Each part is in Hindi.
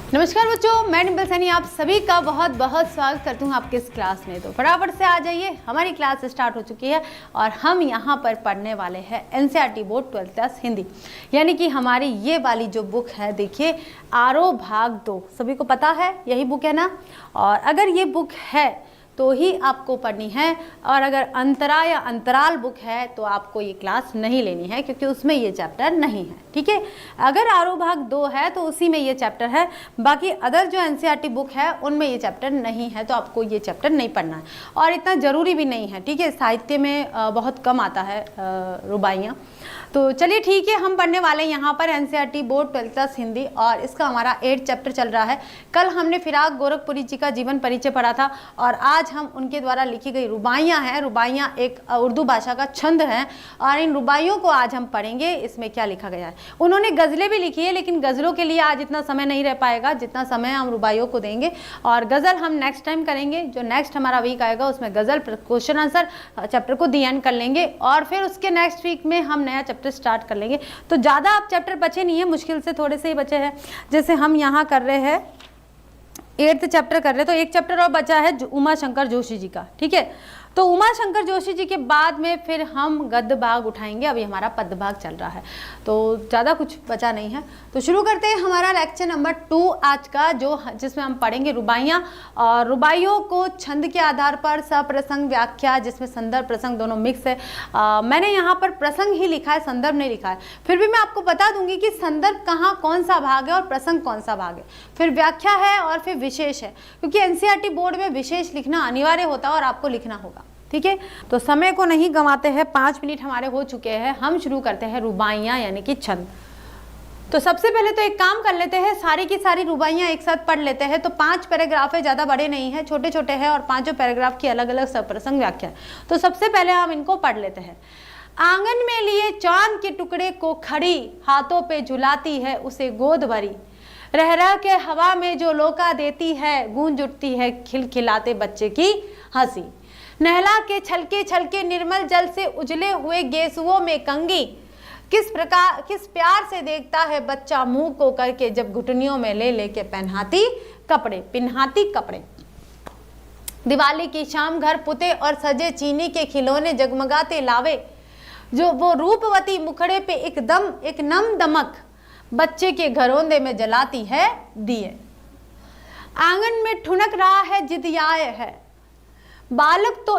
नमस्कार बच्चों, मैं डिम्पल सैनी आप सभी का बहुत बहुत स्वागत करती हूँ आपके इस क्लास में। तो फटाफट से आ जाइए, हमारी क्लास स्टार्ट हो चुकी है और हम यहाँ पर पढ़ने वाले हैं NCERT board 12th class Hindi, यानी कि हमारी ये वाली जो बुक है, देखिए आरोह भाग 2, सभी को पता है यही बुक है ना। और अगर ये बुक है तो ही आपको पढ़नी है, और अगर अंतरा या अंतराल बुक है तो आपको ये क्लास नहीं लेनी है, क्योंकि उसमें ये चैप्टर नहीं है। ठीक है, अगर आरोह भाग 2 है तो उसी में ये चैप्टर है, बाकी अदर जो एनसीईआरटी बुक है उनमें ये चैप्टर नहीं है, तो आपको ये चैप्टर नहीं पढ़ना है और इतना ज़रूरी भी नहीं है। ठीक है, साहित्य में बहुत कम आता है रुबाइयाँ। तो चलिए ठीक है, हम पढ़ने वाले हैं यहाँ पर NCERT board 12th class Hindi, और इसका हमारा 8th चैप्टर चल रहा है। कल हमने फिराक गोरखपुरी जी का जीवन परिचय पढ़ा था, और आज हम उनके द्वारा लिखी गई रुबाइयाँ हैं। रुबाइयाँ एक उर्दू भाषा का छंद है, और इन रुबाइयों को आज हम पढ़ेंगे। इसमें क्या लिखा गया है, उन्होंने गज़लें भी लिखी है, लेकिन गज़लों के लिए आज इतना समय नहीं रह पाएगा जितना समय हम रुबाइयों को देंगे, और गज़ल हम नेक्स्ट टाइम करेंगे। जो नेक्स्ट हमारा वीक आएगा उसमें गज़ल क्वेश्चन आंसर चैप्टर को दी एंड कर लेंगे, और फिर उसके नेक्स्ट वीक में हम नया चैप्टर स्टार्ट कर लेंगे। तो ज़्यादा आप चैप्टर बचे नहीं है, मुश्किल से थोड़े से ही बचे हैं। जैसे हम यहाँ कर रहे हैं 8th चैप्टर कर रहे हैं, तो एक चैप्टर और बचा है उमा शंकर जोशी जी का। ठीक है, तो उमा शंकर जोशी जी के बाद में फिर हम गद्य भाग उठाएंगे। अभी हमारा पद्य भाग चल रहा है, तो ज़्यादा कुछ बचा नहीं है। तो शुरू करते हैं हमारा लेक्चर नंबर 2 आज का, जिसमें हम पढ़ेंगे रुबाइयाँ, और रुबाइयों को छंद के आधार पर सप्रसंग व्याख्या, जिसमें संदर्भ प्रसंग दोनों मिक्स है। मैंने यहाँ पर प्रसंग ही लिखा है, संदर्भ नहीं लिखा है। फिर भी मैं आपको बता दूंगी कि संदर्भ कहाँ कौन सा भाग है और प्रसंग कौन सा भाग है, फिर व्याख्या है और फिर विशेष है, क्योंकि एनसीईआरटी बोर्ड में विशेष लिखना अनिवार्य होता है और आपको लिखना होगा। ठीक है, तो समय को नहीं गंवाते हैं, 5 मिनट हमारे हो चुके हैं। हम शुरू करते हैं रुबाइयाँ यानी कि छंद। तो सबसे पहले तो एक काम कर लेते हैं, सारी की सारी रुबाइयाँ एक साथ पढ़ लेते हैं। तो 5 पैराग्राफ है, ज़्यादा बड़े नहीं है, छोटे छोटे हैं, और 5 पैराग्राफ की अलग अलग सप्रसंग व्याख्या। तो सबसे पहले हम इनको पढ़ लेते हैं। आंगन में लिए चांद के टुकड़े को खड़ी, हाथों पे झुलाती है उसे गोद भरी, रह रह के हवा में जो लोका देती है, गूंज उठती है खिलखिलाते बच्चे की हंसी। नहला के छलके निर्मल जल से उजले हुए गेसुओं में कंगी, किस प्यार से देखता है बच्चा मुंह को करके, जब घुटनियों में ले लेके पिन्हाती कपड़े। दिवाली की शाम घर पुते और सजे चीनी के खिलौने जगमगाते लावे, जो वो रूपवती मुखड़े पे एक नम दमक, बच्चे के घरौंदे में जलाती है दिए। आंगन में ठुनक रहा है जिदियाए है, बालक तो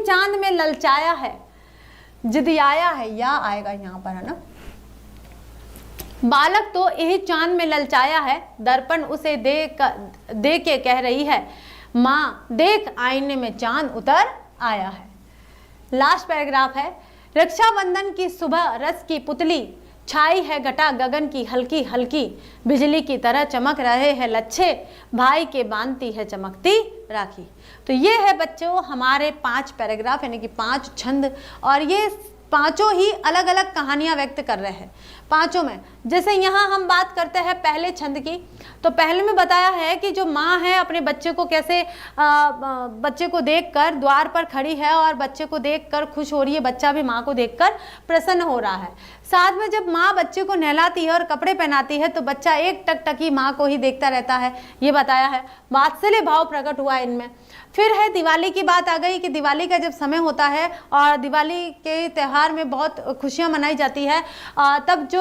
चांद में ललचाया है, जिदियाया है, या आएगा यहाँ पर, है ना। बालक तो यही चांद में ललचाया है, दर्पण उसे दे के कह रही है, माँ देख आईने में चांद उतर आया है। लास्ट पैराग्राफ है। रक्षाबंधन की सुबह रस की पुतली, छाई है घटा गगन की हल्की हल्की, बिजली की तरह चमक रहे हैं लच्छे, भाई के बांधती है चमकती राखी। तो ये है बच्चों हमारे 5 पैराग्राफ, यानी कि 5 छंद, और ये पांचों ही अलग अलग कहानियां व्यक्त कर रहे हैं पांचों में। जैसे यहाँ हम बात करते हैं पहले छंद की, तो पहले में बताया है कि जो माँ है अपने बच्चे को कैसे बच्चे को देखकर द्वार पर खड़ी है, और बच्चे को देखकर खुश हो रही है, बच्चा भी माँ को देखकर प्रसन्न हो रहा है। साथ में जब माँ बच्चे को नहलाती है और कपड़े पहनाती है, तो बच्चा एक टकटकी माँ को ही देखता रहता है, ये बताया है। वात्सल्य भाव प्रकट हुआ इनमें। फिर है दिवाली की बात आ गई कि दिवाली का जब समय होता है और दिवाली के त्यौहार में बहुत खुशियाँ मनाई जाती है, तब जो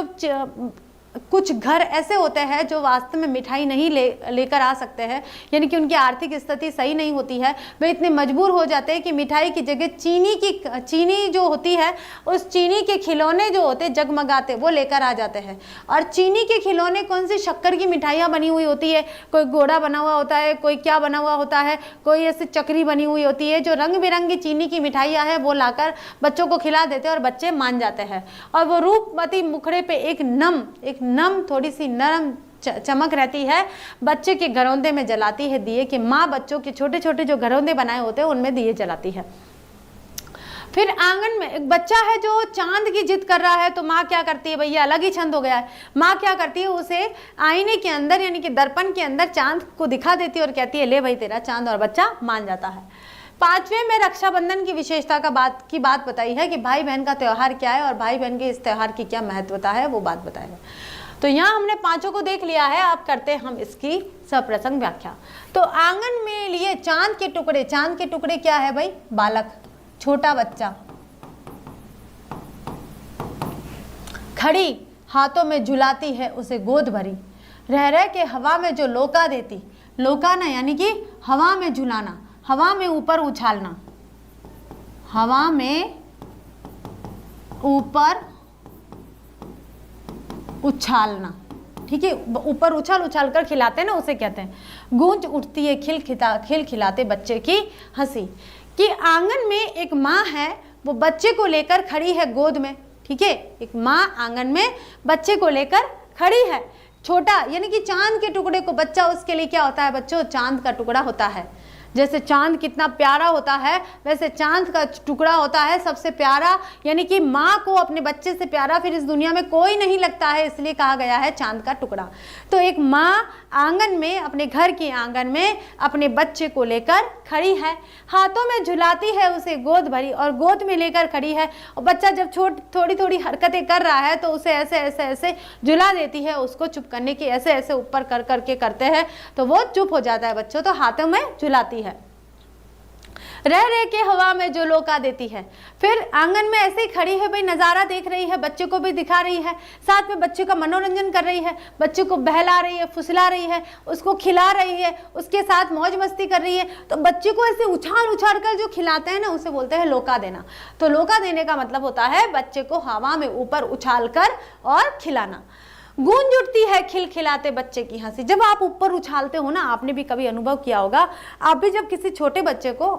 कुछ घर ऐसे होते हैं जो वास्तव में मिठाई नहीं लेकर आ सकते हैं, यानी कि उनकी आर्थिक स्थिति सही नहीं होती है, वे इतने मजबूर हो जाते हैं कि मिठाई की जगह चीनी जो होती है, उस चीनी के खिलौने जो होते जगमगाते वो लेकर आ जाते हैं। और चीनी के खिलौने कौन सी, शक्कर की मिठाइयाँ बनी हुई होती है, कोई घोड़ा बना हुआ होता है, कोई क्या बना हुआ होता है, कोई ऐसे चक्री बनी हुई होती है, जो रंग बिरंगी चीनी की मिठाइयाँ हैं वो लाकर बच्चों को खिला देते हैं और बच्चे मान जाते हैं। और वो रूपवती मुखड़े पे एक नम थोड़ी सी नरम चमक रहती है, बच्चे के घरौंदे में जलाती है दिए, कि माँ बच्चों के छोटे छोटे जो घरौंदे बनाए होते हैं उनमें दिए जलाती है। फिर आंगन में एक बच्चा है जो चांद की जिद कर रहा है, तो माँ क्या करती है, भैया अलग ही छंद हो गया है। माँ क्या करती है, उसे आईने के अंदर यानी कि दर्पण के अंदर चांद को दिखा देती है और कहती है ले भाई तेरा चांद, और बच्चा मान जाता है। 5वें में रक्षाबंधन की विशेषता की बात बताई है कि भाई बहन का त्यौहार क्या है और भाई बहन के इस त्यौहार की क्या महत्वता है, वो बात बताएगा। तो यहाँ हमने पांचों को देख लिया है, अब करते हैं हम इसकी सप्रसंग व्याख्या। तो आंगन में लिए चांद के टुकड़े, चांद के टुकड़े क्या है भाई? बालक, छोटा बच्चा। खड़ी हाथों में झुलाती है उसे गोद भरी, रह रह के हवा में जो लोका देती, लोकाना यानी कि हवा में झुलाना, हवा में ऊपर उछालना, हवा में ऊपर उछालना, ठीक है, ऊपर उछाल उछाल कर खिलाते हैं ना, उसे कहते हैं। गूंज उठती है खिल खिलाते बच्चे की हंसी, कि आंगन में एक माँ है, वो बच्चे को लेकर खड़ी है गोद में, ठीक है, एक माँ आंगन में बच्चे को लेकर खड़ी है। छोटा यानी कि चांद के टुकड़े को, बच्चा उसके लिए क्या होता है बच्चों? चांद का टुकड़ा होता है। जैसे चांद कितना प्यारा होता है, वैसे चांद का टुकड़ा होता है सबसे प्यारा, यानी कि माँ को अपने बच्चे से प्यारा फिर इस दुनिया में कोई नहीं लगता है, इसलिए कहा गया है चांद का टुकड़ा। तो एक माँ आंगन में, अपने घर के आंगन में अपने बच्चे को लेकर खड़ी है, हाथों में झुलाती है उसे गोद भरी, और गोद में लेकर खड़ी है। और बच्चा जब थोड़ी थोड़ी हरकतें कर रहा है तो उसे ऐसे ऐसे ऐसे झुला देती है, उसको चुप करने की, ऐसे ऐसे ऊपर कर करके करते हैं तो वो चुप हो जाता है बच्चों, तो हाथों में झुलाती है। रह रह के हवा में जो लोका देती है। फिर आंगन में ऐसे ही खड़ी है भाई, नज़ारा देख रही है, बच्चे को भी दिखा रही है, साथ में बच्चे का मनोरंजन कर रही है, बच्चे को बहला रही है, फुसला रही है, उसको खिला रही है, उसके साथ मौज मस्ती कर रही है। तो बच्चे को ऐसे उछाल उछाल कर जो खिलाते हैं ना, उसे बोलते हैं लोका देना। तो लोका देने का मतलब होता है बच्चे को हवा में ऊपर उछाल कर और खिलाना। गूंज उठती है खिलखिलाते बच्चे की हंसी। जब आप ऊपर उछालते हो ना, आपने भी कभी अनुभव किया होगा, आप भी जब किसी छोटे बच्चे को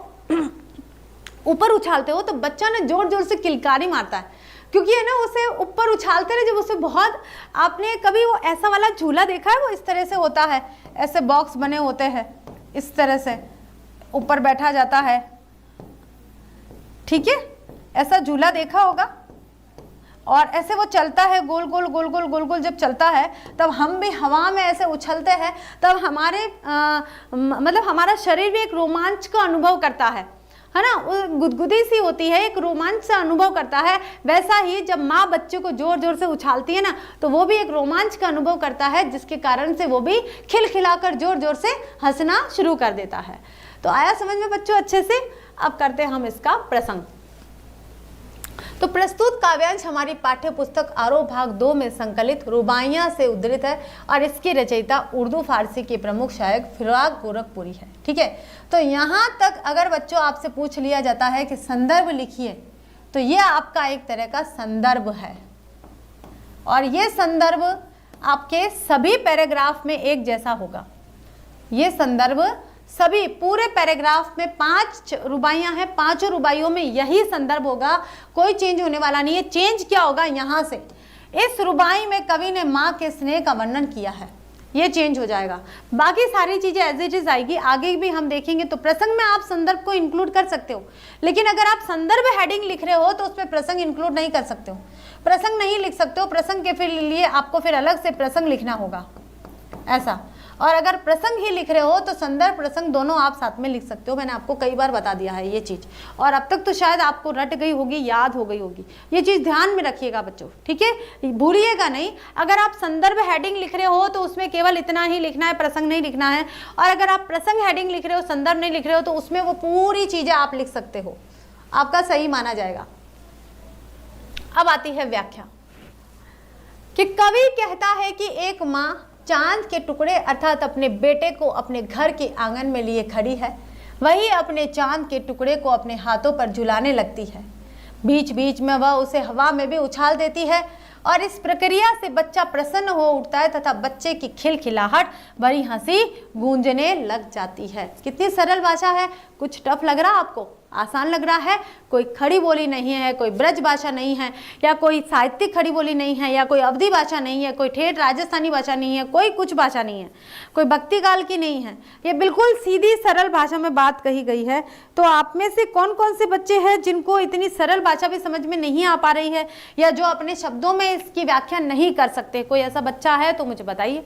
ऊपर उछालते हो तो बच्चा ना जोर जोर से किलकारी मारता है, क्योंकि है ना उसे ऊपर उछालते रहे, जब उसे बहुत, आपने कभी वो ऐसा वाला झूला देखा है? वो इस तरह से होता है, ऐसे बॉक्स बने होते हैं, इस तरह से ऊपर बैठा जाता है, ठीक है, ऐसा झूला देखा होगा, और ऐसे वो चलता है गोल गोल गोल गोल गोल गोल। जब चलता है तब हम भी हवा में ऐसे उछलते हैं, तब हमारे मतलब हमारा शरीर भी एक रोमांच का अनुभव करता है ना, गुदगुदी सी होती है, एक रोमांच से अनुभव करता है। वैसा ही जब माँ बच्चे को जोर जोर से उछालती है ना, तो वो भी एक रोमांच का अनुभव करता है, जिसके कारण से वो भी खिलखिलाकर जोर जोर से हंसना शुरू कर देता है। तो आया समझ में बच्चों अच्छे से? अब करते हैं हम इसका प्रसंग। तो प्रस्तुत काव्यांश हमारी पाठ्य पुस्तक आरोह भाग 2 में संकलित रुबाइयाँ से उद्धृत है, और इसकी रचयिता उर्दू फारसी के प्रमुख शायक फिराक गोरखपुरी है, ठीक है। तो यहाँ तक अगर बच्चों आपसे पूछ लिया जाता है कि संदर्भ लिखिए, तो ये आपका एक तरह का संदर्भ है, और ये संदर्भ आपके सभी पैराग्राफ में एक जैसा होगा। ये संदर्भ सभी पूरे पैराग्राफ में 5 रुबाइयाँ हैं, 5 रुबाइयों में यही संदर्भ होगा, कोई चेंज होने वाला नहीं है। चेंज क्या होगा? यहाँ से इस रुबाई में कवि ने माँ के स्नेह का वर्णन किया है, ये चेंज हो जाएगा। बाकी सारी चीजें एज इट इज आएगी, आगे भी हम देखेंगे। तो प्रसंग में आप संदर्भ को इंक्लूड कर सकते हो, लेकिन अगर आप संदर्भ हेडिंग लिख रहे हो तो उसमें प्रसंग इंक्लूड नहीं कर सकते हो, प्रसंग नहीं लिख सकते हो। प्रसंग के फिर लिए आपको फिर अलग से प्रसंग लिखना होगा, ऐसा। और अगर प्रसंग ही लिख रहे हो तो संदर्भ प्रसंग दोनों आप साथ में लिख सकते हो। मैंने आपको कई बार बता दिया है ये चीज़, और अब तक तो शायद आपको रट गई होगी, याद हो गई होगी। ये चीज़ ध्यान में रखिएगा बच्चों, ठीक है, भूलिएगा नहीं। अगर आप संदर्भ हेडिंग लिख रहे हो तो उसमें केवल इतना ही लिखना है, प्रसंग नहीं लिखना है। और अगर आप प्रसंग हेडिंग लिख रहे हो, संदर्भ नहीं लिख रहे हो, तो उसमें वो पूरी चीज़ें आप लिख सकते हो, आपका सही माना जाएगा। अब आती है व्याख्या, कि कवि कहता है कि एक माँ चांद के टुकड़े अर्थात अपने बेटे को अपने घर के आंगन में लिए खड़ी है, वही अपने चांद के टुकड़े को अपने हाथों पर झुलाने लगती है। बीच बीच में वह उसे हवा में भी उछाल देती है, और इस प्रक्रिया से बच्चा प्रसन्न हो उठता है तथा बच्चे की खिलखिलाहट भरी हंसी गूंजने लग जाती है। कितनी सरल भाषा है, कुछ टफ लग रहा आपको? आसान लग रहा है? कोई खड़ी बोली नहीं है, कोई ब्रज भाषा नहीं है, या कोई साहित्यिक खड़ी बोली नहीं है, या कोई अवधी भाषा नहीं है, कोई ठेठ राजस्थानी भाषा नहीं है, कोई कुछ भाषा नहीं है, कोई भक्ति काल की नहीं है। ये बिल्कुल सीधी सरल भाषा में बात कही गई है। तो आप में से कौन कौन से बच्चे हैं जिनको इतनी सरल भाषा भी समझ में नहीं आ पा रही है, या जो अपने शब्दों में इसकी व्याख्या नहीं कर सकते? कोई ऐसा बच्चा है तो मुझे बताइए।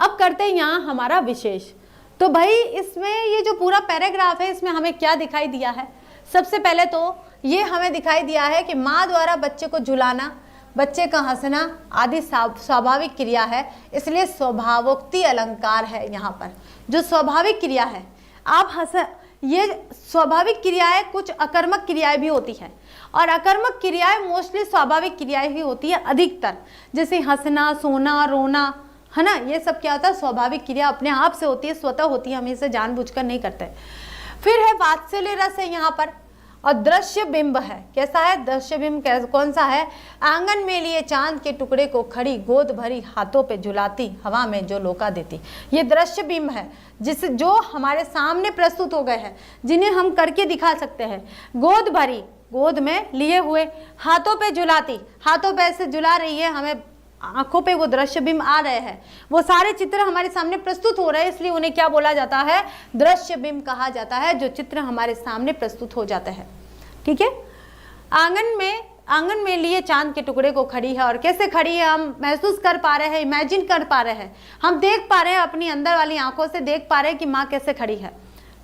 अब करते हैं यहाँ हमारा विशेष। तो भाई इसमें ये जो पूरा पैराग्राफ है, इसमें हमें क्या दिखाई दिया है? सबसे पहले तो ये हमें दिखाई दिया है कि माँ द्वारा बच्चे को झुलाना, बच्चे का हंसना आदि स्वाभाविक क्रिया है, इसलिए स्वभावोक्ति अलंकार है। यहाँ पर जो स्वाभाविक क्रिया है, आप ये स्वाभाविक क्रियाएं, कुछ अकर्मक क्रियाएं भी होती है, और अकर्मक क्रियाएं मोस्टली स्वाभाविक क्रियाएं ही होती है अधिकतर, जैसे हंसना, सोना, रोना, है ना, ये सब क्या होता है, स्वाभाविक क्रिया अपने आप से होती है, स्वतः होती है, हम इसे जानबूझकर नहीं करते। फिर है वात्सल्य रस है यहाँ पर, और दृश्य बिंब है। कैसा है दृश्य बिंब, कौन सा है, आंगन में लिए चांद के टुकड़े को खड़ी गोद भरी हाथों पे झुलाती हवा में जो लोका देती। ये दृश्य बिंब है जो हमारे सामने प्रस्तुत हो गए हैं, जिन्हें हम करके दिखा सकते हैं। गोद भरी, गोद में लिए हुए, हाथों पे झुलाती, हाथों पे ऐसे झुला रही है, हमें आंखों पे वो दृश्य बिंब आ रहे हैं, वो सारे चित्र हमारे सामने प्रस्तुत हो रहे हैं, इसलिए उन्हें क्या बोला जाता है, दृश्य बिंब कहा जाता है, जो चित्र हमारे सामने प्रस्तुत हो जाते हैं। ठीक है, आंगन में लिए चांद के टुकड़े को खड़ी है, और कैसे खड़ी है, हम महसूस कर पा रहे हैं, इमेजिन कर पा रहे हैं, हम देख पा रहे हैं, अपनी अंदर वाली आंखों से देख पा रहे हैं कि माँ कैसे खड़ी है।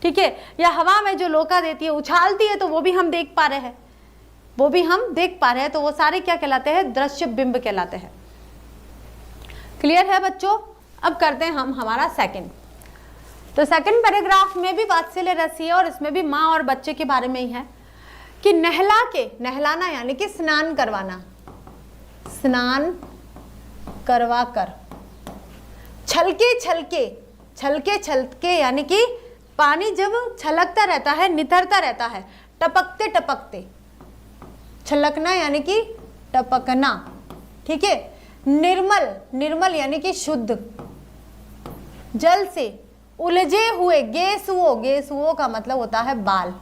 ठीक है, या हवा में जो लोका देती है, उछालती है, तो वो भी हम देख पा रहे हैं, वो भी हम देख पा रहे हैं, तो वो सारे क्या कहलाते हैं, दृश्य बिंब कहलाते हैं। क्लियर है बच्चों। अब करते हैं हम हमारा सेकंड। तो सेकंड पैराग्राफ में भी वात्सल्य रस है, और इसमें भी माँ और बच्चे के बारे में ही है कि नहलाना यानी कि स्नान करवाना, स्नान करवा कर, छलके यानी कि पानी जब छलकता रहता है, निथरता रहता है, टपकते टपकते, छलकना यानी कि टपकना। ठीक है, निर्मल यानी कि शुद्ध, जल से उलझे हुए, गेसुओ का मतलब होता है बाल,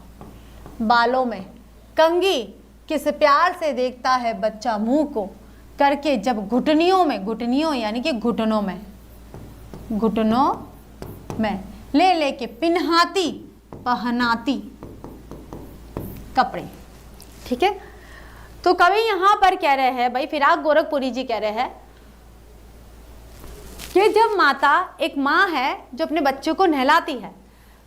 बालों में। कंघी, किस प्यार से देखता है बच्चा मुंह को करके जब घुटनियों यानी कि घुटनों में ले के पहनाती कपड़े। ठीक है, तो कवि यहाँ पर कह रहे हैं, भाई फिराक गोरखपुरी जी कह रहे हैं कि जब माता, एक माँ है जो अपने बच्चे को नहलाती है,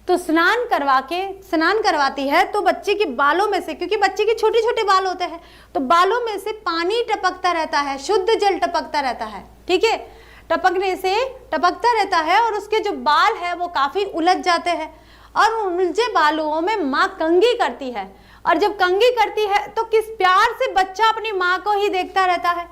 तो स्नान करवाती है, तो बच्चे के बालों में से, क्योंकि बच्चे के छोटे छोटे बाल होते हैं, तो बालों में से पानी टपकता रहता है, शुद्ध जल टपकता रहता है। ठीक है, टपकने से टपकता रहता है, और उसके जो बाल है वो काफी उलझ जाते हैं, और उलझे बालों में माँ कंघी करती है, और जब कंघी करती है तो किस प्यार से बच्चा अपनी माँ को ही देखता रहता है।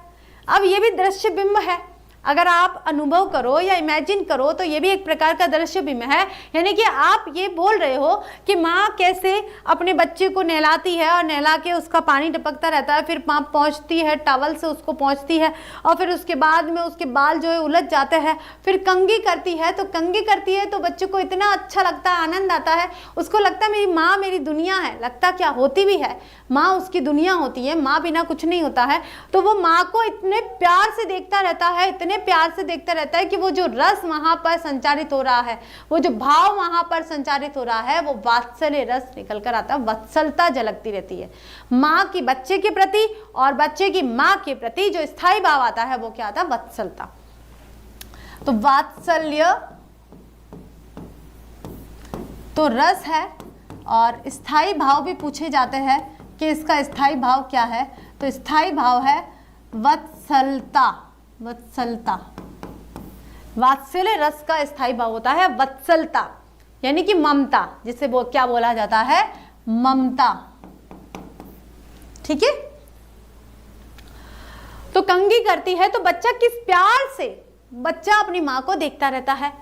अब ये भी दृश्य बिंब है, अगर आप अनुभव करो या इमेजिन करो तो ये भी एक प्रकार का दृश्य बिंब है। यानी कि आप ये बोल रहे हो कि माँ कैसे अपने बच्चे को नहलाती है, और नहला के उसका पानी टपकता रहता है, फिर माँ पहुँचती है, टॉवल से उसको पहुँचती है, और फिर उसके बाद में उसके बाल जो है उलझ जाते हैं, फिर कंघी करती है, तो कंघी करती है तो बच्चे को इतना अच्छा लगता है, आनंद आता है, उसको लगता है मेरी माँ मेरी दुनिया है, लगता क्या होती भी है, माँ उसकी दुनिया होती है, माँ बिना कुछ नहीं होता है। तो वो माँ को इतने प्यार से देखता रहता है, इतने प्यार से देखता रहता है कि वो जो रस वहां पर संचारित हो रहा है, वो जो भाव वहां पर संचारित हो रहा है, वो वात्सल्य रस निकल कर आता है, वत्सलता झलकती रहती है माँ की बच्चे के प्रति, और बच्चे की माँ के प्रति जो स्थायी भाव आता है वो क्या आता है, वत्सलता। तो वात्सल्य तो रस है, और स्थायी भाव भी पूछे जाते हैं कि इसका स्थायी भाव क्या है, तो स्थायी भाव है वत्सलता। वात्सल्य रस का स्थायी भाव होता है वत्सलता, यानी कि ममता, जिसे क्या बोला जाता है, ममता। ठीक है, तो कंघी करती है तो बच्चा किस प्यार से बच्चा अपनी माँ को देखता रहता है,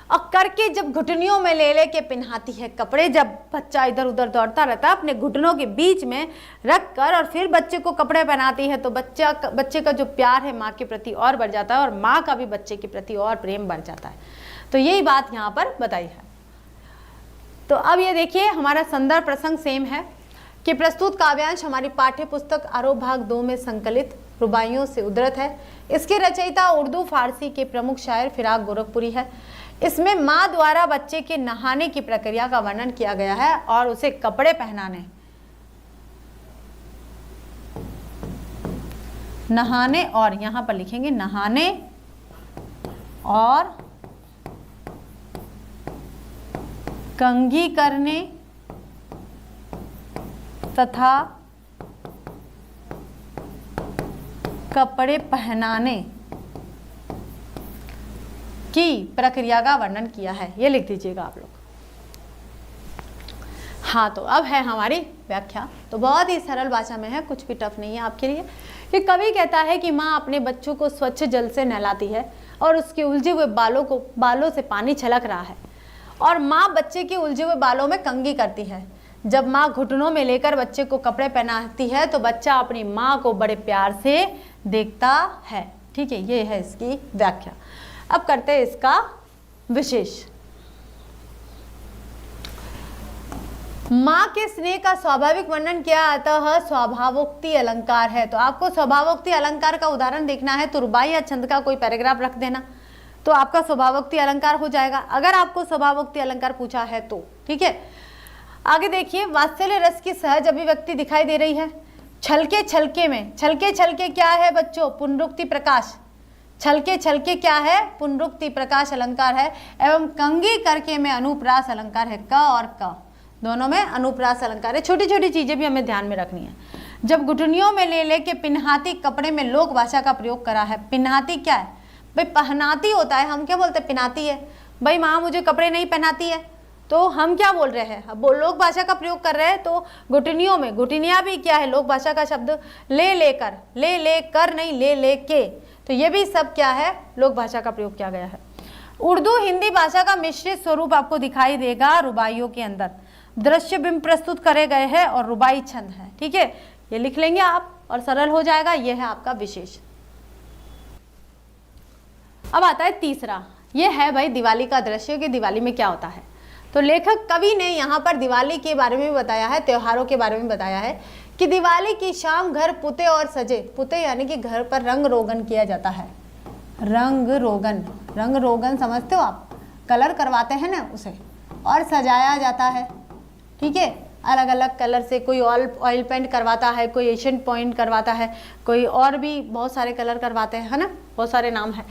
और करके जब घुटनियों में ले के पहनाती है कपड़े, जब बच्चा इधर उधर दौड़ता रहता है अपने घुटनों के बीच में रख कर, और फिर बच्चे को कपड़े पहनाती है, तो बच्चे का जो प्यार है माँ के प्रति और बढ़ जाता है, और माँ का भी बच्चे के प्रति और प्रेम बढ़ जाता है। तो यही बात यहाँ पर बताई है। तो अब ये देखिए, हमारा संदर्भ प्रसंग सेम है कि प्रस्तुत काव्यांश हमारी पाठ्य पुस्तक आरोह भाग 2 में संकलित रुबाइयों से उद्धृत है। इसके रचयिता उर्दू फारसी के प्रमुख शायर फिराक गोरखपुरी है। इसमें माँ द्वारा बच्चे के नहाने की प्रक्रिया का वर्णन किया गया है, और उसे कपड़े नहाने और यहाँ पर लिखेंगे नहाने और कंघी करने तथा कपड़े पहनाने की प्रक्रिया का वर्णन किया है, ये लिख दीजिएगा आप लोग। हाँ, तो अब है हमारी व्याख्या। तो बहुत ही सरल भाषा में है, कुछ भी टफ नहीं है आपके लिए। कि कवि कहता है कि माँ अपने बच्चों को स्वच्छ जल से नहलाती है और उसके उलझे हुए बालों से पानी छलक रहा है, और माँ बच्चे के उलझे हुए बालों में कंघी करती है। जब माँ घुटनों में लेकर बच्चे को कपड़े पहनाती है तो बच्चा अपनी माँ को बड़े प्यार से देखता है। ठीक है, ये है इसकी व्याख्या। अब करते हैं इसका विशेष। माँ के स्नेह का स्वाभाविक वर्णन किया, अतः स्वभावोक्ति अलंकार है। तो आपको स्वभावोक्ति अलंकार का उदाहरण देखना है तो रुबाई या छंद का कोई पैराग्राफ रख देना, तो आपका स्वभावोक्ति अलंकार हो जाएगा, अगर आपको स्वभावोक्ति अलंकार पूछा है तो। ठीक है, आगे देखिए, वात्सल्य रस की सहज अभिव्यक्ति दिखाई दे रही है। छलके छलके में, छलके छलके क्या है बच्चों? पुनरुक्ति प्रकाश। छलके छलके क्या है? पुनरुक्ति प्रकाश अलंकार है। एवं कंघी करके में अनुप्रास अलंकार है। क और क दोनों में अनुप्रास अलंकार है। छोटी छोटी चीजें भी हमें ध्यान में रखनी है। जब घुटनियों में ले लेके पिन्हाती कपड़े में लोक भाषा का प्रयोग करा है। पिन्हाती क्या है भाई? पहनाती होता है, हम क्या बोलते हैं? पिन्हाती है। भाई माँ मुझे कपड़े नहीं पहनाती है, तो हम क्या बोल रहे हैं? अब लोक भाषा का प्रयोग कर रहे हैं। तो घुटनियों में, घुटनिया भी क्या है? लोक भाषा का शब्द। ले लेकर, ले लेकर नहीं, ले लेके, तो ये भी सब क्या है? लोक भाषा का प्रयोग किया गया है। उर्दू हिंदी भाषा का मिश्रित स्वरूप आपको दिखाई देगा रुबाइयों के अंदर। दृश्य बिंब प्रस्तुत करे गए हैं और रुबाई छंद है। ठीक है, ये लिख लेंगे आप और सरल हो जाएगा। ये है आपका विशेष। अब आता है तीसरा, ये है भाई दिवाली का दृश्य कि दिवाली में क्या होता है। तो लेखक कवि ने यहाँ पर दिवाली के बारे में बताया है, त्योहारों के बारे में बताया है कि दिवाली की शाम घर पुते और सजे। पुते यानी कि घर पर रंग रोगन किया जाता है। रंग रोगन, रंग रोगन समझते हो आप? कलर करवाते हैं ना उसे, और सजाया जाता है। ठीक है, अलग अलग कलर से, कोई ऑयल पेंट करवाता है, कोई एशियन पेंट करवाता है, कोई और भी बहुत सारे कलर करवाते हैं, है ना, बहुत सारे नाम है।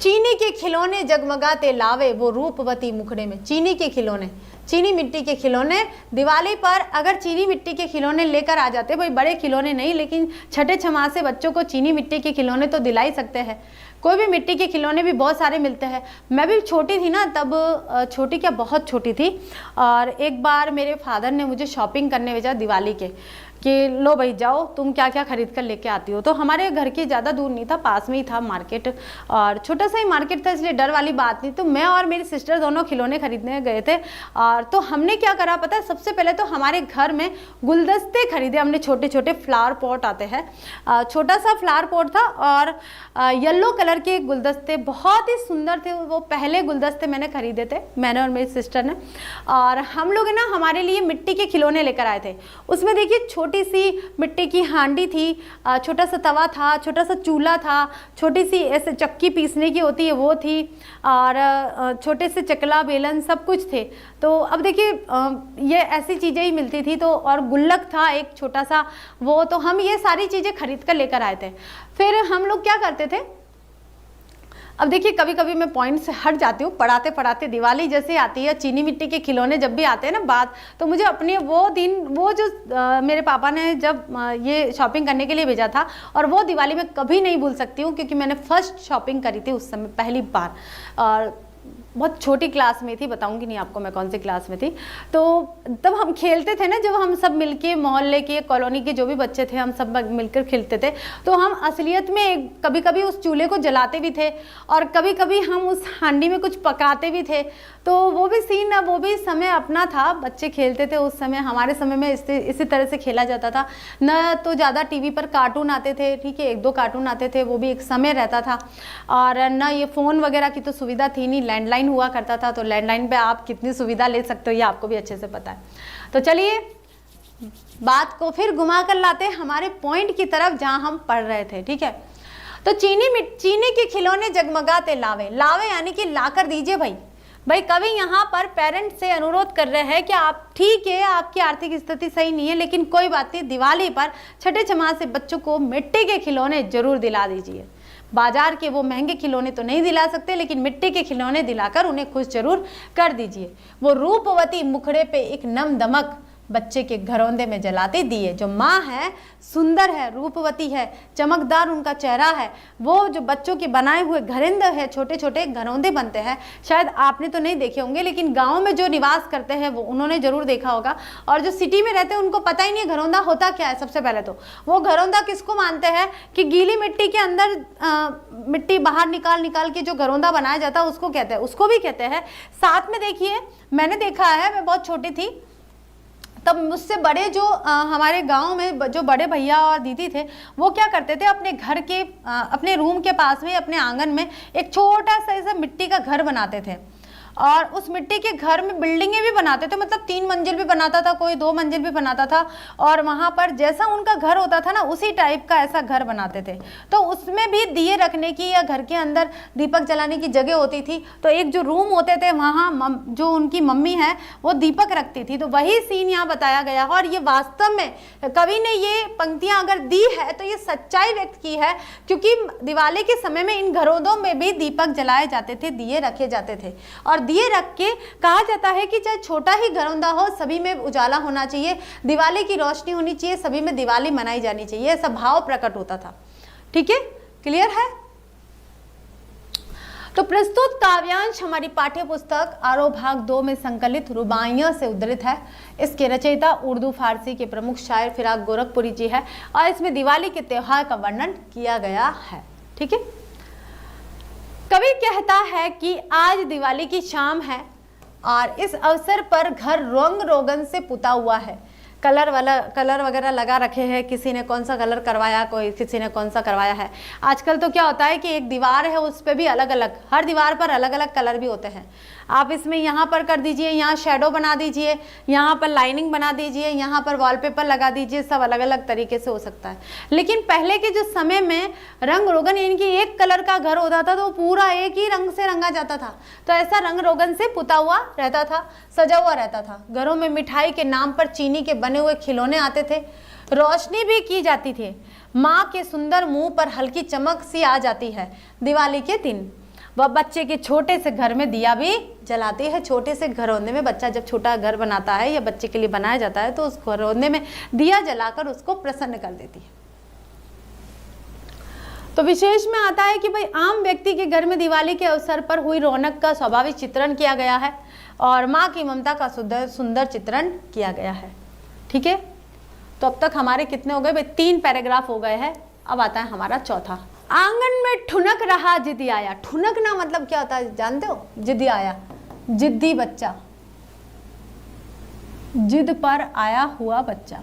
चीनी के खिलौने जगमगाते लावे वो रूपवती मुखड़े में। चीनी के खिलौने, चीनी मिट्टी के खिलौने। दिवाली पर अगर चीनी मिट्टी के खिलौने लेकर आ जाते, भाई बड़े खिलौने नहीं, लेकिन छठे छमाह से बच्चों को चीनी मिट्टी के खिलौने तो दिला ही सकते हैं। कोई भी मिट्टी के खिलौने भी बहुत सारे मिलते हैं। मैं भी छोटी थी ना तब, छोटी क्या बहुत छोटी थी, और एक बार मेरे फादर ने मुझे शॉपिंग करने भेजा दिवाली के, कि लो भाई जाओ तुम क्या क्या खरीद कर लेके आती हो। तो हमारे घर के ज़्यादा दूर नहीं था, पास में ही था मार्केट, और छोटा सा ही मार्केट था, इसलिए डर वाली बात नहीं। तो मैं और मेरी सिस्टर दोनों खिलौने खरीदने गए थे। और तो हमने क्या करा पता है? सबसे पहले तो हमारे घर में गुलदस्ते खरीदे हमने। छोटे छोटे फ्लावर पॉट आते हैं, छोटा सा फ्लावर पॉट था और येलो कलर के गुलदस्ते बहुत ही सुंदर थे। वो पहले गुलदस्ते मैंने खरीदे थे, मैंने और मेरी सिस्टर ने। और हम लोग ना हमारे लिए मिट्टी के खिलौने लेकर आए थे। उसमें देखिए छोटी सी मिट्टी की हांडी थी, छोटा सा तवा था, छोटा सा चूल्हा था, छोटी सी ऐसे चक्की पीसने की होती है वो थी, और छोटे से चकला बेलन सब कुछ थे। तो अब देखिए ये ऐसी चीज़ें ही मिलती थी। तो और गुल्लक था एक छोटा सा वो, तो हम ये सारी चीज़ें खरीद कर लेकर आए थे। फिर हम लोग क्या करते थे, अब देखिए कभी कभी मैं पॉइंट से हट जाती हूँ, पढ़ाते पढ़ाते। दिवाली जैसे आती है, चीनी मिट्टी के खिलौने जब भी आते हैं ना बात, तो मुझे अपने वो दिन, वो जो मेरे पापा ने जब ये शॉपिंग करने के लिए भेजा था, और वो दिवाली में कभी नहीं भूल सकती हूँ, क्योंकि मैंने फर्स्ट शॉपिंग करी थी उस समय पहली बार। और बहुत छोटी क्लास में थी, बताऊंगी नहीं आपको मैं कौन सी क्लास में थी। तो तब हम खेलते थे ना, जब हम सब मिलके, मोहल्ले के, कॉलोनी के जो भी बच्चे थे, हम सब मिलकर खेलते थे। तो हम असलियत में कभी कभी उस चूल्हे को जलाते भी थे, और कभी कभी हम उस हांडी में कुछ पकाते भी थे। तो वो भी सीन, वो भी समय अपना था, बच्चे खेलते थे उस समय। हमारे समय में इसी तरह से खेला जाता था। न तो ज़्यादा टीवी पर कार्टून आते थे, ठीक है, एक दो कार्टून आते थे, वो भी एक समय रहता था। और न ये फ़ोन वगैरह की तो सुविधा थी नहीं, लैंडलाइन हुआ करता था। तो लैंडलाइन पे आप कितनी सुविधा ले सकते हो ये आपको भी अच्छे से पता है। तो चलिए बात को फिर घुमा कर लाते हैं हमारे पॉइंट की तरफ जहां हम पढ़ रहे थे। ठीक है, तो चीनी के खिलौने जगमगाते लावे। लावे यानी कि ला कर दीजिए भाई कवि यहाँ पर पेरेंट्स से अनुरोध कर रहे हैं कि आप, ठीक है आपकी आर्थिक स्थिति सही नहीं है, लेकिन कोई बात नहीं, दिवाली पर छठे छमाह से बच्चों को मिट्टी के खिलौने जरूर दिला दीजिए। बाजार के वो महंगे खिलौने तो नहीं दिला सकते, लेकिन मिट्टी के खिलौने दिलाकर उन्हें खुश जरूर कर दीजिए। वो रूपवती मुखड़े पे एक नम दमक बच्चे के घरौंदे में जलाती दिए। जो माँ है, सुंदर है, रूपवती है, चमकदार उनका चेहरा है, वो जो बच्चों के बनाए हुए घरिंद है, छोटे छोटे घरौंदे बनते हैं। शायद आपने तो नहीं देखे होंगे, लेकिन गाँव में जो निवास करते हैं वो उन्होंने जरूर देखा होगा। और जो सिटी में रहते हैं उनको पता ही नहीं है घरौंदा होता क्या है। सबसे पहले तो वो घरौंदा किसको मानते हैं कि गीली मिट्टी के अंदर मिट्टी बाहर निकाल निकाल के जो घरौंदा बनाया जाता है उसको कहते हैं, उसको भी कहते हैं। साथ में देखिए, मैंने देखा है, मैं बहुत छोटी थी तब मुझसे बड़े जो हमारे गांव में जो बड़े भैया और दीदी थे, वो क्या करते थे, अपने घर के अपने रूम के पास में, अपने आंगन में एक छोटा सा ऐसा मिट्टी का घर बनाते थे। और उस मिट्टी के घर में बिल्डिंगें भी बनाते थे, मतलब 3 मंजिल भी बनाता था, कोई 2 मंजिल भी बनाता था। और वहाँ पर जैसा उनका घर होता था ना, उसी टाइप का ऐसा घर बनाते थे। तो उसमें भी दिए रखने की या घर के अंदर दीपक जलाने की जगह होती थी। तो एक जो रूम होते थे वहाँ जो उनकी मम्मी है वो दीपक रखती थी। तो वही सीन यहाँ बताया गया है। और ये वास्तव में कवि ने ये पंक्तियाँ अगर दी है तो ये सच्चाई व्यक्त की है, क्योंकि दिवाली के समय में इन घरों में भी दीपक जलाए जाते थे, दिए रखे जाते थे। और दिए रख के कहा जाता है कि चाहे छोटा ही घरौंदा हो, सभी में उजाला होना चाहिए, दिवाली की रोशनी होनी चाहिए, सभी में दिवाली मनाई जानी चाहिए, ऐसा भाव प्रकट होता था। ठीक है, क्लियर है? तो प्रस्तुत काव्यांश हमारी पाठ्य पुस्तक आरोह भाग 2 में संकलित रुबाइयां से उद्धृत है। इसके रचयिता उर्दू फारसी के प्रमुख शायर फिराक गोरखपुरी जी है और इसमें दिवाली के त्योहार का वर्णन किया गया है। ठीक है, कवि कहता है कि आज दिवाली की शाम है और इस अवसर पर घर रंग रोगन से पुता हुआ है। कलर वगैरह लगा रखे हैं, किसी ने कौन सा कलर करवाया, कोई किसी ने कौन सा करवाया है। आजकल तो क्या होता है कि एक दीवार है, उस पर भी अलग अलग, हर दीवार पर अलग अलग कलर भी होते हैं। आप इसमें यहाँ पर कर दीजिए, यहाँ शेडो बना दीजिए, यहाँ पर लाइनिंग बना दीजिए, यहाँ पर वॉलपेपर लगा दीजिए, सब अलग अलग तरीके से हो सकता है। लेकिन पहले के जो समय में रंग रोगन यानी कि एक कलर का घर होता था तो पूरा एक ही रंग से रंगा जाता था। तो ऐसा रंग रोगन से पुता हुआ रहता था, सजा हुआ रहता था। घरों में मिठाई के नाम पर चीनी के बने हुए खिलौने आते थे, रोशनी भी की जाती थी, माँ के सुंदर मुंह पर हल्की चमक सी आ जाती है। दिवाली के दिन वह बच्चे के छोटे से घर में दिया भी जलाती है। छोटे से घरौंदे में बच्चा जब छोटा घर बनाता है या बच्चे के लिए बनाया जाता है तो उस घरौंदे में दिया जलाकर उसको प्रसन्न कर देती है। तो विशेष में आता है कि भाई आम व्यक्ति के घर में दिवाली के अवसर पर हुई रौनक का स्वाभाविक चित्रण किया गया है और माँ की ममता का सुंदर चित्रण किया गया है। ठीक है, तो अब तक हमारे कितने हो गए भाई? 3 पैराग्राफ हो गए हैं। अब आता है हमारा चौथा। आंगन में ठुनक रहा जिद्दी आया। ठुनकना मतलब क्या होता है जानते हो? जिद्दी आया, जिद्दी बच्चा, जिद पर आया हुआ बच्चा।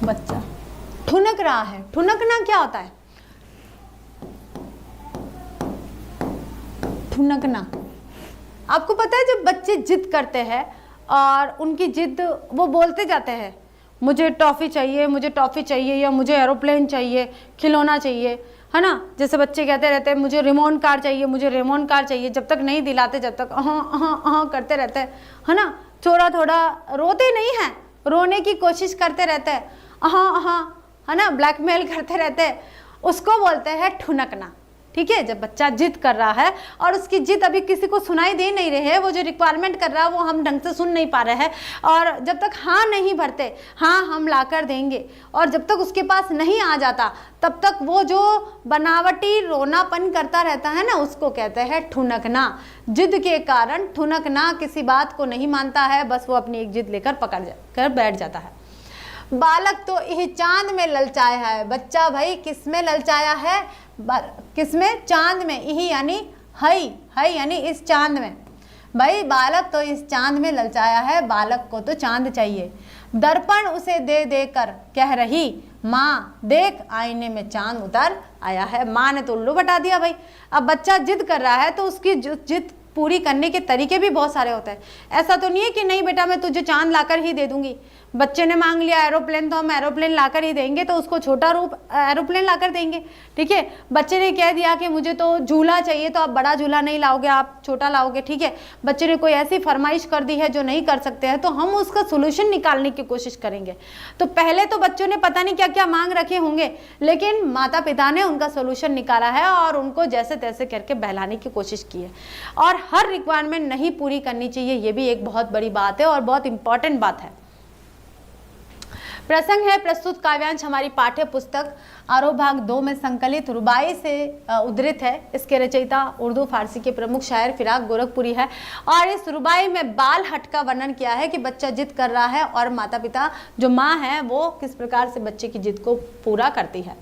बच्चा ठुनक रहा है। ठुनकना क्या होता है? ठुनकना, आपको पता है जब बच्चे जिद करते हैं और उनकी जिद वो बोलते जाते हैं, मुझे टॉफ़ी चाहिए, मुझे टॉफ़ी चाहिए, या मुझे एरोप्लेन चाहिए, खिलौना चाहिए, है ना। जैसे बच्चे कहते रहते हैं मुझे रिमोट कार चाहिए, मुझे रिमोट कार चाहिए। जब तक नहीं दिलाते, जब तक हाँ करते रहते हैं, है ना। थोड़ा थोड़ा रोते नहीं हैं, रोने की कोशिश करते रहते हैं, हाँ, है ना, ब्लैकमेल करते रहते हैं, उसको बोलते हैं ठुनकना। ठीक है, जब बच्चा जिद कर रहा है और उसकी जिद अभी किसी को सुनाई दे नहीं रही है, वो जो रिक्वायरमेंट कर रहा है वो हम ढंग से सुन नहीं पा रहे हैं, और जब तक हाँ नहीं भरते, हाँ हम लाकर देंगे, और जब तक उसके पास नहीं आ जाता तब तक वो जो बनावटी रोनापन करता रहता है ना, उसको कहते हैं ठुनकना। जिद के कारण ठुनकना, किसी बात को नहीं मानता है, बस वो अपनी एक जिद लेकर पकड़ कर बैठ जाता है। बालक तो यह चांद में ललचाया है। बच्चा भाई किस में ललचाया है? किसमें? चांद में। यही यानी हई यानी इस चांद में। भाई बालक तो इस चांद में ललचाया है, बालक को तो चांद चाहिए। दर्पण उसे दे दे कर कह रही, माँ देख आईने में चांद उतर आया है। माँ ने तो उल्लू बटा दिया भाई। अब बच्चा जिद कर रहा है तो उसकी जिद पूरी करने के तरीके भी बहुत सारे होते हैं। ऐसा तो नहीं है कि नहीं बेटा मैं तुझे चांद लाकर ही दे दूंगी। बच्चे ने मांग लिया एरोप्लेन तो हम एरोप्लेन लाकर ही देंगे, तो उसको छोटा रूप एरोप्लेन लाकर देंगे, ठीक है। बच्चे ने कह दिया कि मुझे तो झूला चाहिए, तो आप बड़ा झूला नहीं लाओगे, आप छोटा लाओगे, ठीक है। बच्चे ने कोई ऐसी फरमाइश कर दी है जो नहीं कर सकते हैं, तो हम उसका सोल्यूशन निकालने की कोशिश करेंगे। तो पहले तो बच्चों ने पता नहीं क्या क्या मांग रखे होंगे, लेकिन माता पिता ने उनका सोल्यूशन निकाला है और उनको जैसे तैसे करके बहलाने की कोशिश की है। और हर रिक्वायरमेंट नहीं पूरी करनी चाहिए, ये भी एक बहुत बड़ी बात है और बहुत इंपॉर्टेंट बात है। प्रसंग है प्रस्तुत काव्यांश हमारी पाठ्य पुस्तक आरोह भाग 2 में संकलित रुबाई से उद्धृत है। इसके रचयिता उर्दू फारसी के प्रमुख शायर फिराक गोरखपुरी है और इस रुबाई में बाल हट का वर्णन किया है कि बच्चा जिद कर रहा है और माता पिता जो माँ है वो किस प्रकार से बच्चे की जिद को पूरा करती है।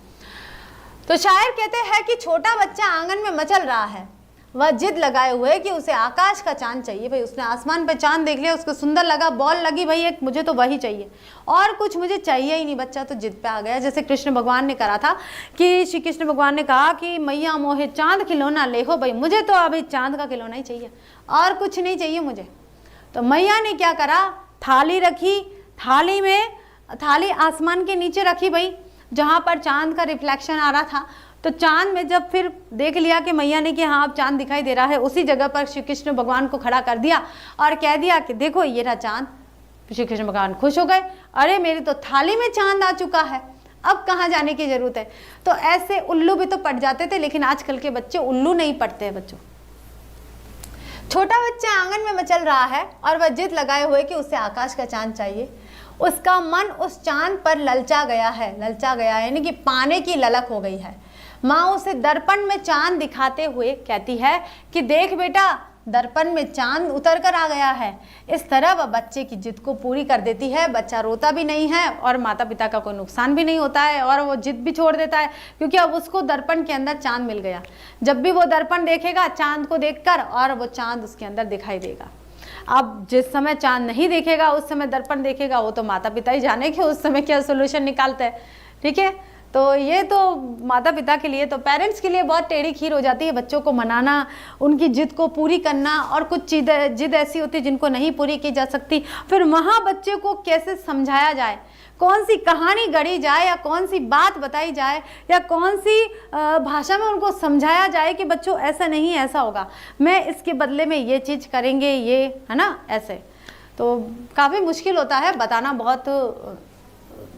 तो शायर कहते हैं कि छोटा बच्चा आंगन में मचल रहा है, वह जिद लगाए हुए कि उसे आकाश का चांद चाहिए। भाई उसने आसमान पे चांद देख लिया, उसको सुंदर लगा, बॉल लगी, भाई एक मुझे तो वही चाहिए और कुछ मुझे चाहिए ही नहीं। बच्चा तो जिद पे आ गया, जैसे कृष्ण भगवान ने करा था कि श्री कृष्ण भगवान ने कहा कि मैया मोहे चांद खिलौना ले हो, भाई मुझे तो अभी चांद का खिलौना ही चाहिए और कुछ नहीं चाहिए मुझे। तो मैया ने क्या करा, थाली रखी, थाली आसमान के नीचे रखी भाई, जहाँ पर चांद का रिफ्लेक्शन आ रहा था। तो चांद में जब फिर देख लिया कि मैया ने कि हाँ अब चांद दिखाई दे रहा है, उसी जगह पर श्री कृष्ण भगवान को खड़ा कर दिया और कह दिया कि देखो ये रहा चांद। श्री कृष्ण भगवान खुश हो गए, अरे मेरी तो थाली में चांद आ चुका है, अब कहाँ जाने की जरूरत है। तो ऐसे उल्लू भी तो पट जाते थे, लेकिन आजकल के बच्चे उल्लू नहीं पटते हैं। बच्चों, छोटा बच्चा आंगन में मचल रहा है और वह जिद लगाए हुए कि उसे आकाश का चांद चाहिए। उसका मन उस चांद पर ललचा गया है यानी कि पाने की ललक हो गई है। माँ उसे दर्पण में चांद दिखाते हुए कहती है कि देख बेटा दर्पण में चांद उतर कर आ गया है। इस तरह वह बच्चे की जिद को पूरी कर देती है। बच्चा रोता भी नहीं है और माता पिता का कोई नुकसान भी नहीं होता है और वो जिद भी छोड़ देता है, क्योंकि अब उसको दर्पण के अंदर चांद मिल गया। जब भी वो दर्पण देखेगा चांद को देखकर, और वो चांद उसके अंदर दिखाई देगा। अब जिस समय चांद नहीं देखेगा उस समय दर्पण देखेगा, वो तो माता पिता ही जाने कि उस समय क्या सोल्यूशन निकालते हैं, ठीक है। तो ये तो माता पिता के लिए, तो पेरेंट्स के लिए बहुत टेढ़ी खीर हो जाती है बच्चों को मनाना, उनकी जिद को पूरी करना। और कुछ जिद ऐसी होती है जिनको नहीं पूरी की जा सकती, फिर वहाँ बच्चे को कैसे समझाया जाए, कौन सी कहानी गढ़ी जाए या कौन सी बात बताई जाए या कौन सी भाषा में उनको समझाया जाए कि बच्चों ऐसा नहीं ऐसा होगा, मैं इसके बदले में ये चीज़ करेंगे, ये है ना, ऐसे। तो काफ़ी मुश्किल होता है बताना, बहुत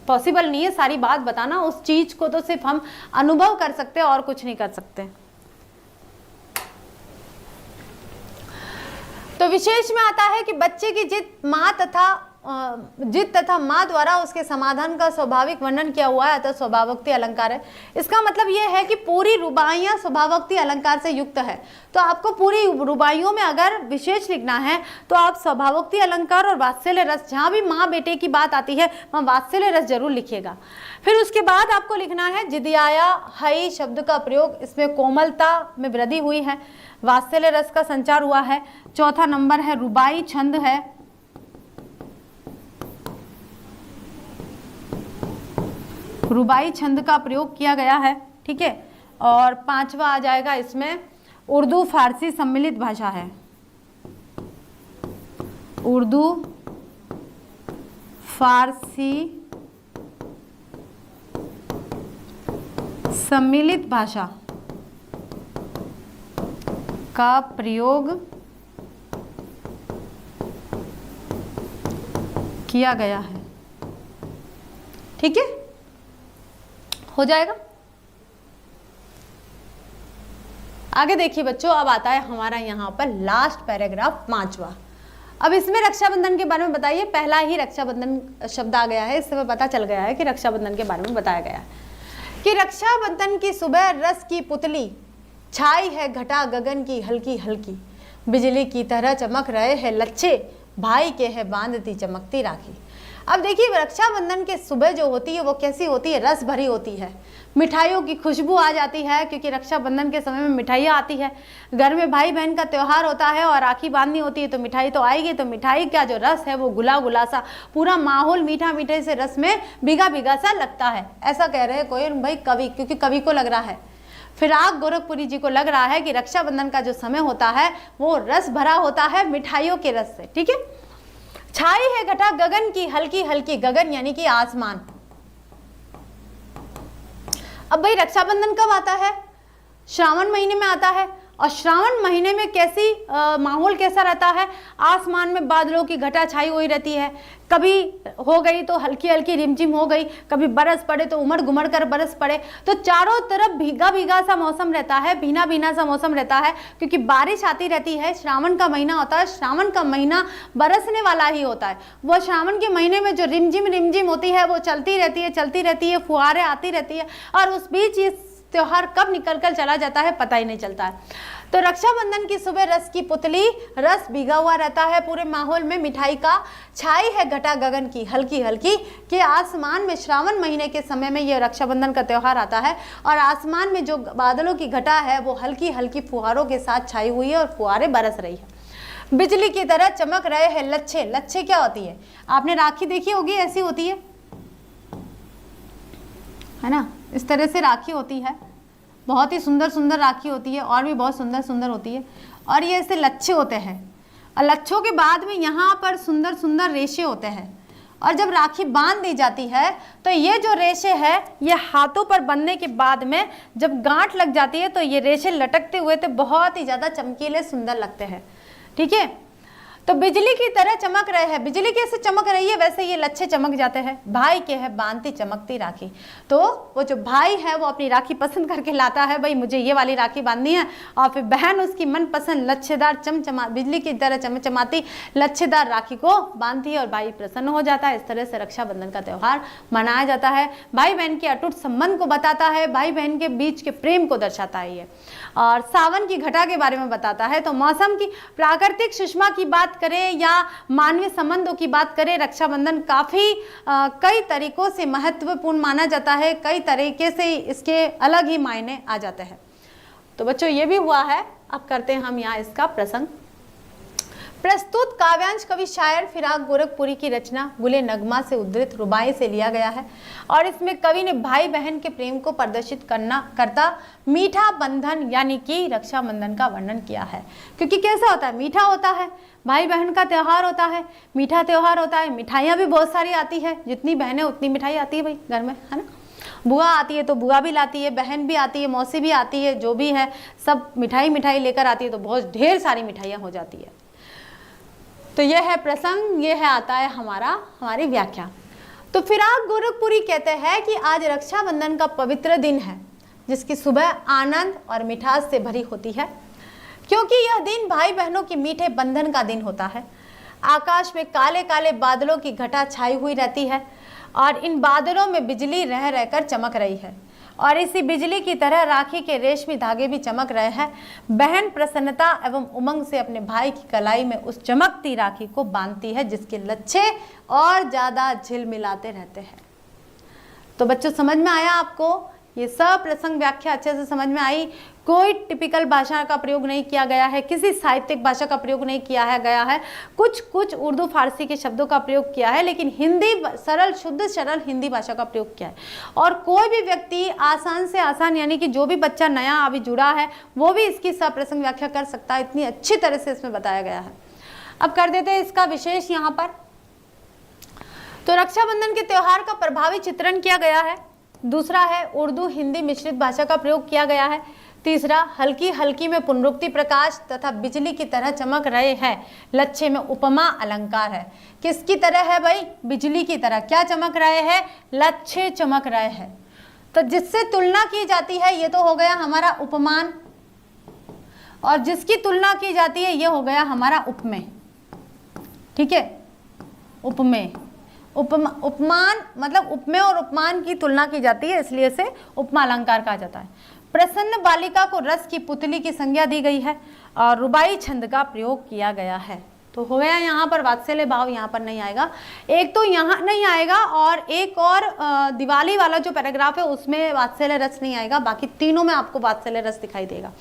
पॉसिबल नहीं है सारी बात बताना। उस चीज को तो सिर्फ हम अनुभव कर सकते हैं और कुछ नहीं कर सकते। तो विशेष में आता है कि बच्चे की जिद तथा माँ द्वारा उसके समाधान का स्वाभाविक वर्णन किया हुआ है, अतः स्वभावोक्ति अलंकार है। इसका मतलब यह है कि पूरी रुबाइयाँ स्वभावोक्ति अलंकार से युक्त है। तो आपको पूरी रुबाइयों में अगर विशेष लिखना है तो आप स्वभावोक्ति अलंकार और वात्सल्य रस, जहाँ भी माँ बेटे की बात आती है वहाँ वात्सल्य रस जरूर लिखिएगा। फिर उसके बाद आपको लिखना है जिदियाया हई शब्द का प्रयोग, इसमें कोमलता में वृद्धि हुई है, वात्सल्य रस का संचार हुआ है। चौथा नंबर है रुबाई छंद है, रुबाई छंद का प्रयोग किया गया है, ठीक है। और पांचवा आ जाएगा इसमें उर्दू फारसी सम्मिलित भाषा है, उर्दू फारसी सम्मिलित भाषा का प्रयोग किया गया है, ठीक है, हो जाएगा। आगे देखिए बच्चों, अब आता है हमारा यहाँ पर लास्ट पैराग्राफ 5वां। अब इसमें रक्षाबंधन के बारे में बताइए। पहला ही रक्षाबंधन शब्द आ गया है, इससे हमें पता चल गया है कि रक्षाबंधन के बारे में बताया गया है कि रक्षाबंधन की सुबह रस की पुतली छाई है, घटा गगन की हल्की हल्की, बिजली की तरह चमक रहे हैं लच्छे, भाई के है बांधती चमकती राखी। अब देखिए रक्षाबंधन के सुबह जो होती है वो कैसी होती है, रस भरी होती है, मिठाइयों की खुशबू आ जाती है, क्योंकि रक्षाबंधन के समय में मिठाइयाँ आती है। घर में भाई बहन का त्यौहार होता है और राखी बांधनी होती है तो मिठाई तो आएगी। तो मिठाई का जो रस है वो गुला गुला सा, पूरा माहौल मीठा मीठे से रस में भीगा भीगा सा लगता है। ऐसा कह रहे हैं कोई भाई कवि, क्योंकि कवि को लग रहा है। फिराक गोरखपुरी जी को लग रहा है कि रक्षाबंधन का जो समय होता है वो रस भरा होता है मिठाइयों के रस से। ठीक है, छाई है घटा गगन की हल्की हल्की, गगन यानी कि आसमान। अब भाई रक्षाबंधन कब आता है? श्रावण महीने में आता है। और श्रावण महीने में कैसी माहौल कैसा रहता है? आसमान में बादलों की घटा छाई हुई रहती है, कभी हो गई तो हल्की हल्की रिमझिम हो गई, कभी बरस पड़े तो उमड़ घुमड़ कर बरस पड़े, तो चारों तरफ भीगा भीगा सा मौसम रहता है, भीना भीना सा मौसम रहता है, क्योंकि बारिश आती रहती है। श्रावण का महीना होता है, श्रावण का महीना बरसने वाला ही होता है। वो श्रावण के महीने में जो रिमझिम रिमझिम होती है वो चलती रहती है, फुहारें आती रहती है, और उस बीच इस त्योहार कब निकल कर चला जाता है पता ही नहीं चलता है। तो रक्षाबंधन की सुबह रस की पुतली, रस भीगा हुआ रहता है पूरे माहौल में, मिठाई का छाई है घटा गगन की हल्की हल्की के आसमान में। श्रावण महीने के समय में ये रक्षाबंधन का त्योहार आता है और आसमान में जो बादलों की घटा है वो हल्की हल्की फुहारों के साथ छाई हुई है और फुहारें बरस रही है। बिजली की तरह चमक रहे हैं लच्छे। लच्छे क्या होती है? आपने राखी देखी होगी, ऐसी होती है ना, इस तरह से राखी होती है, बहुत ही सुंदर सुंदर राखी होती है और भी बहुत सुंदर सुंदर होती है। और ये ऐसे लच्छे होते हैं और लच्छों के बाद में यहाँ पर सुंदर सुंदर रेशे होते हैं। और जब राखी बांध दी जाती है तो ये जो रेशे है ये हाथों पर बंधने के बाद में जब गांठ लग जाती है तो ये रेशे लटकते हुए तो बहुत ही ज़्यादा चमकीले सुंदर लगते हैं। ठीक है, तो बिजली की तरह चमक रहे हैं। बिजली कैसे चमक रही है वैसे ये लच्छे चमक जाते हैं। भाई के है बांधती चमकती राखी। तो वो जो भाई है वो अपनी राखी पसंद करके लाता है, भाई मुझे ये वाली राखी बांधनी है, और फिर बहन उसकी मनपसंद लच्छेदार चमचमा बिजली की तरह चमचमाती लच्छेदार राखी को बांधती है और भाई प्रसन्न हो जाता है। इस तरह से रक्षाबंधन का त्यौहार मनाया जाता है। भाई बहन के अटूट संबंध को बताता है, भाई बहन के बीच के प्रेम को दर्शाता है ये। और सावन की घटा के बारे में बताता है। तो मौसम की प्राकृतिक सुषमा की बात करें या मानवीय संबंधों की बात करें, रक्षाबंधन काफ़ी कई तरीकों से महत्वपूर्ण माना जाता है, कई तरीके से इसके अलग ही मायने आ जाते हैं। तो बच्चों ये भी हुआ है। अब करते हैं हम यहाँ इसका प्रसंग। प्रस्तुत काव्यांश कवि शायर फिराक गोरखपुरी की रचना गुले नगमा से उद्धृत रुबाई से लिया गया है और इसमें कवि ने भाई बहन के प्रेम को प्रदर्शित करता मीठा बंधन यानी कि रक्षाबंधन का वर्णन किया है। क्योंकि कैसा होता है, मीठा होता है, भाई बहन का त्यौहार होता है, मीठा त्यौहार होता है, मिठाइयाँ भी बहुत सारी आती है, जितनी बहनें उतनी मिठाई आती है भाई घर में, है ना। बुआ आती है तो बुआ भी लाती है, बहन भी आती है, मौसी भी आती है, जो भी है सब मिठाई लेकर आती है, तो बहुत ढेर सारी मिठाइयाँ हो जाती है। तो यह है प्रसंग, यह है आता है हमारी व्याख्या। तो फिराक गोरखपुरी कहते हैं कि आज रक्षाबंधन का पवित्र दिन है जिसकी सुबह आनंद और मिठास से भरी होती है, क्योंकि यह दिन भाई बहनों के मीठे बंधन का दिन होता है। आकाश में काले काले बादलों की घटा छाई हुई रहती है और इन बादलों में बिजली रह रहकर चमक रही है और इसी बिजली की तरह राखी के रेशमी धागे भी चमक रहे हैं। बहन प्रसन्नता एवं उमंग से अपने भाई की कलाई में उस चमकती राखी को बांधती है जिसके लच्छे और ज़्यादा झिलमिलाते रहते हैं। तो बच्चों समझ में आया आपको? ये सब प्रसंग व्याख्या अच्छे से समझ में आई। कोई टिपिकल भाषा का प्रयोग नहीं किया गया है, किसी साहित्यिक भाषा का प्रयोग नहीं किया गया है, कुछ उर्दू फारसी के शब्दों का प्रयोग किया है, लेकिन हिंदी सरल शुद्ध सरल हिंदी भाषा का प्रयोग किया है। और कोई भी व्यक्ति आसान से आसान यानी कि जो भी बच्चा नया अभी जुड़ा है वो भी इसकी सब प्रसंग व्याख्या कर सकता है, इतनी अच्छी तरह से इसमें बताया गया है। अब कर देते हैं इसका विशेष यहाँ पर। तो रक्षाबंधन के त्यौहार का प्रभावी चित्रण किया गया है। दूसरा है उर्दू हिंदी मिश्रित भाषा का प्रयोग किया गया है। तीसरा हल्की हल्की में पुनरुक्ति प्रकाश तथा बिजली की तरह चमक रहे हैं लच्छे में उपमा अलंकार है। किसकी तरह है भाई? बिजली की तरह। क्या चमक रहे हैं? लच्छे चमक रहे हैं। तो जिससे तुलना की जाती है ये तो हो गया हमारा उपमान, और जिसकी तुलना की जाती है ये हो गया हमारा उपमेय। ठीक है, उपमेय उपमान मतलब उपमेय और उपमान की तुलना की जाती है, इसलिए इसे उपमा अलंकार कहा जाता है। प्रसन्न बालिका को रस की पुतली की संज्ञा दी गई है और रुबाई छंद का प्रयोग किया गया है। तो हो गया यहाँ पर वात्सल्य भाव, यहाँ पर नहीं आएगा, एक तो यहाँ नहीं आएगा और एक और दिवाली वाला जो पैराग्राफ है उसमें वात्सल्य रस नहीं आएगा, बाकी तीनों में आपको वात्सल्य रस दिखाई देगा।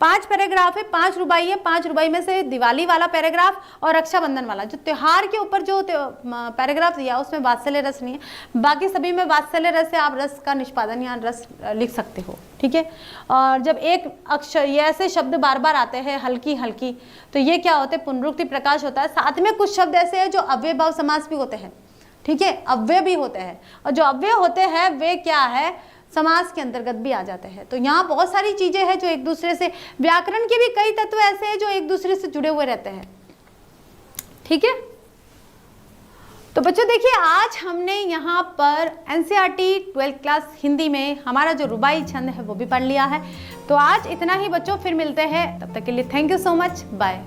5 पैराग्राफ है, 5 रुबाई है, 5 रुबाई में से दिवाली वाला पैराग्राफ और रक्षाबंधन वाला जो त्योहार के ऊपर जो पैराग्राफ दिया उसमें वात्सल्य रस नहीं है, बाकी सभी में वात्सल्य रस से आप रस का निष्पादन या रस लिख सकते हो। ठीक है। और जब एक अक्षर, ये ऐसे शब्द बार बार आते हैं हल्की हल्की, तो ये क्या होते हैं, पुनरुक्ति प्रकाश होता है। साथ में कुछ शब्द ऐसे हैं जो अव्यय भाव समास भी होते हैं, ठीक है, अव्यय भी होते हैं, और जो अव्यय होते हैं वे क्या है, समास के अंतर्गत भी आ जाते हैं। तो यहाँ बहुत सारी चीजें हैं जो एक दूसरे से, व्याकरण के भी कई तत्व ऐसे हैं जो एक दूसरे से जुड़े हुए रहते हैं, ठीक है। तो बच्चों देखिए, आज हमने यहाँ पर एनसीईआरटी 12th क्लास हिंदी में हमारा जो रुबाई छंद है वो भी पढ़ लिया है। तो आज इतना ही बच्चों, फिर मिलते हैं, तब तक के लिए thank you so much, bye.